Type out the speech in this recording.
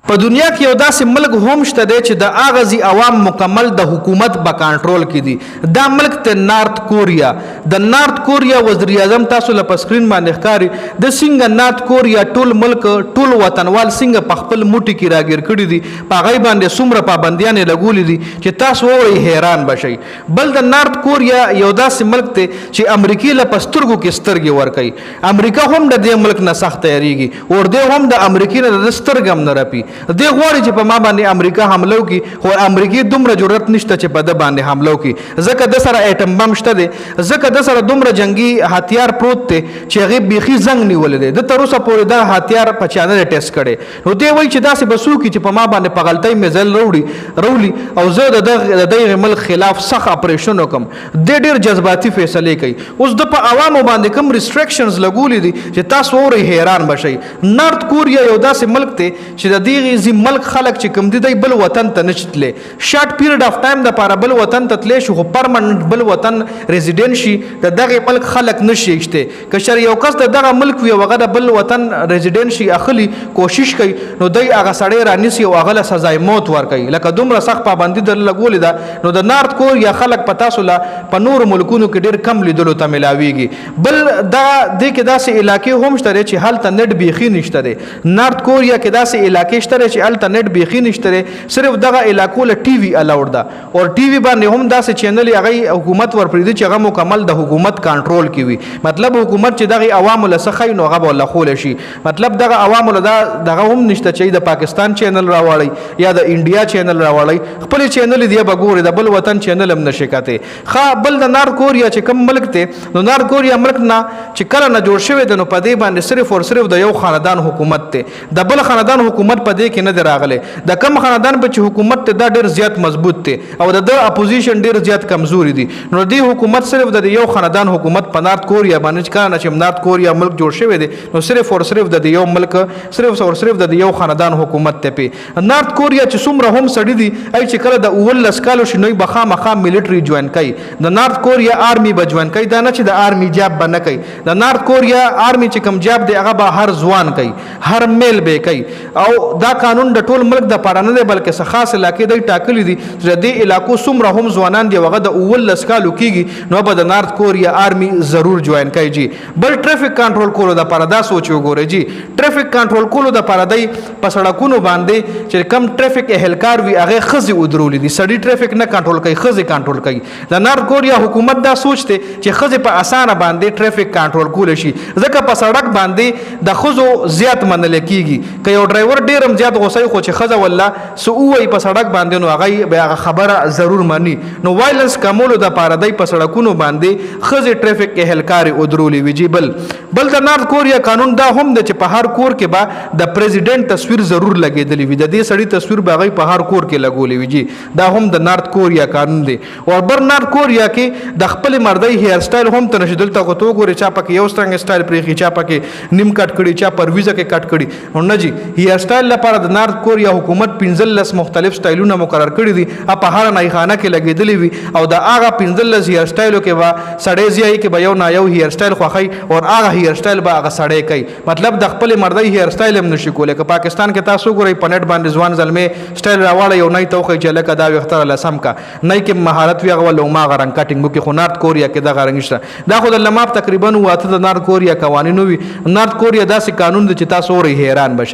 په دنیا کې یو داسې ملک هم شته دی چې د اغازي عوام مکمل د حکومت په کنټرول کې دي. دا ملک ته نارت کوریا. د نارت کوریا وزیر اعظم تاسو له سکرین باندې ښکاري د څنګه نارت کوریا ټول ملک ټول وطنوال څنګه په خپل موټي کې راګیر کړي دي، په هغې باندې څومره پابندیانې لګولې دي چې تاسو ووایئ حیران بشئ. بل د نارت کوریا یو داسې ملک دی چې امریکې له په سترګو کې سترګې ورکوي. امریکا هم د دې ملک نه سخت تیارېږي، اور دی هم د امریکې نه د سترګې هم نه رپي. دی غواړي چې په ما باندې امریکا حمله وکړي، خو امریکې دومره جرأت نشته چې په ده باندې حمله وکړي، ځکه د سره ایټم بم شته دی، ځکه د سره دومره جنگي هتیار پروت دی چې هغې بیخي زنګ نیولی دی. د تر اوسه پورې دا هتیار په چا نه دی ټیسټ کړی. نو دی وایي چې داسې به څوک چې په ما باندې په غلطۍ میزایل راولي او زه د دغې ملک خلاف سخت اپریشن وکړم. دی ډېر جذباتي فیصلې کوي. اوس د په عوامو باندې کوم ریسټرکشنز لګولي دي چې تاسو اورئ حیران بشئ. نارت کوریا یو داسې ملک دی چې د دې ملک خلک چې کوم دي دی بل وطن ته نشي تللی. شارټ پیریډ اف ټایم دپاره بل وطن ته تللی شي، خو پرمننټ بل وطن ریزیډنټ شي د دغې ملک خلک نشي ایښتی. که چېرې یو کس د دغه ملک وي او هغه د بل وطن ریزیډنټ شي اخلي کوشش کوي، نو دی هغه سړی رانیسي او هغه له سزای موت ورکوي. لکه دومره سخت پابندي در لګولې ده. نو د نارت کوریا خلک په تاسو له په نورو ملکونو کې ډېر کم لیدلو ته میلاویږي. بل دا دې کې داسې علاقې هم شته دی چې هلته نیټ بیخي نشته دی. نارت کوریا کې داسې علاقې شته دی چې هلته نیټ بیخي نشته دی، صرف دغه علاقو له ټي وي الاؤډ ده، او ټي وي باندې هم داسې چینل هغې حکومت ورپرېږدي چې هغه مکمل د حکومت کنټرول کې وي. مطلب حکومت چې دغې عوامو له څه ښایي نو هغه به ورله ښولی شي. مطلب دغه عوامو له دغه هم نشته چې د پاکستان چینل راوړئ یا د انډیا چینل راوړئ، خپلې چینلې دی به ګورئ، د بل وطن چینل هم نشي کتی. بل د نارت کوریا چې کوم ملک دی، نو نارت کوریا ملک نه چې کله نه جوړ شوی دی، نو په دې باندې صرف او صرف د یو خاندان حکومت دی، د بل خاندان حکومت په دې کې نه دی راغلی. د کم خاندان په چې حکومت ته دا ډېر زیات مضبوط دی او د اپوزیشن ډېر زیات کمزوري دي. نو دې حکومت صرف د یو خاندان حکومت په نارت کوریا باندې کله نه چې نارت کوریا ملک جوړ شوی دی، نو صرف او صرف د یو ملک صرف او صرف د یو خاندان حکومت ته پی. نارت کوریا چې څومره هم سړي دي، ای چې کله د 19 کالو شي نو به خامخا ملټري جوین کوي. د نارت کوریا آرمي به جوین کوي، دا نه چې د آرمي جاب به نه کوي. د نارت کوریا آرمي چې کوم جاب دی هغه به هر ځوان کوي، هر میل به کوي. او دا قانون د ټول ملک د پاره نه دی، بلکې څه خاص علاقې دی ټاکلي دي چې د دې علاقو څومره هم ځوانان دي هغه د 19 کالو کېږي، نو به د نارت کوریا آرمي ضرور جوین کوي. جی بل ټریفک کنټرول کولو دپاره دا سوچ وګورئ. جی ټریفک کنټرول کولو دپاره دی په سړکونو باندې چې کم ټریفک اهلکار وي هغې ښځې ودرولي دي. سړي ټریفک نه کنټرول کوي، ښځې کنټرول کوي. د نارت کوریا حکومت دا سوچ دی چې ښځې په اسانه باندې ټریفک کنټرول کولی شي، ځکه په سړک باندې د ښځو زیات منلی کېږي. که یو ډرایور ډېر هم زیات غوسه وي، خو چې ښځه والله څه ووایي په سړک باندې، نو هغه به هغه خبره ضرور مني. نو وایلنس کمولو دپاره دی په سړکونو باندې ښځې ټریفک اهلکارې ودرولې وي. جی بل د نارت کوریا قانون دا هم دی چې په هر کور کې به د پریزیډنټ تصویر ضرور لګېدلی وي، د دې سړي تصویر به هغوی په هر کور کې لګولی وي. جی دا هم د نارت کوریا قانون دی. او بر نارت کوریا کې د خپل مردۍ هیر سټایل هم ته نشي. دلته خو ته وګورې چا پکې یو څرنګه سټایل پرېښي، چا پکې نیم کټ کړي، چا پرویزه کې کټ کړي. نه جی هیر سټایل لپاره د نارت کوریا حکومت 15 مختلف سټایلونه مقرر کړي دي، په هر نایخانه کې لګېدلي وي. او د هغه 15 هیر سټایلو کې به سړی ځایي کې به یو نه یو هیر سټایل خوښوي او هغه هیر سټایل به هغه سړی کوي. مطلب د خپلې مردۍ هیر سټایل هم نشي کولی. که پاکستان کې تاسو وګورئ په نیټ باندې ځوان زلمې سټایل راواړئ او نی ته وښایي چې لکه دا ویښته راله سم کا، نی کې مهارت وي هغه ول هماغه رنګ کټینګ وکړي. خو نارت کوریا کې دغه رنګ شته. دا خو د لماپ تقریبا 8 د نارت کوریا قوانین وي. نارت کوریا داسې قانون دی چې تاسو اورئ حیران بشئ.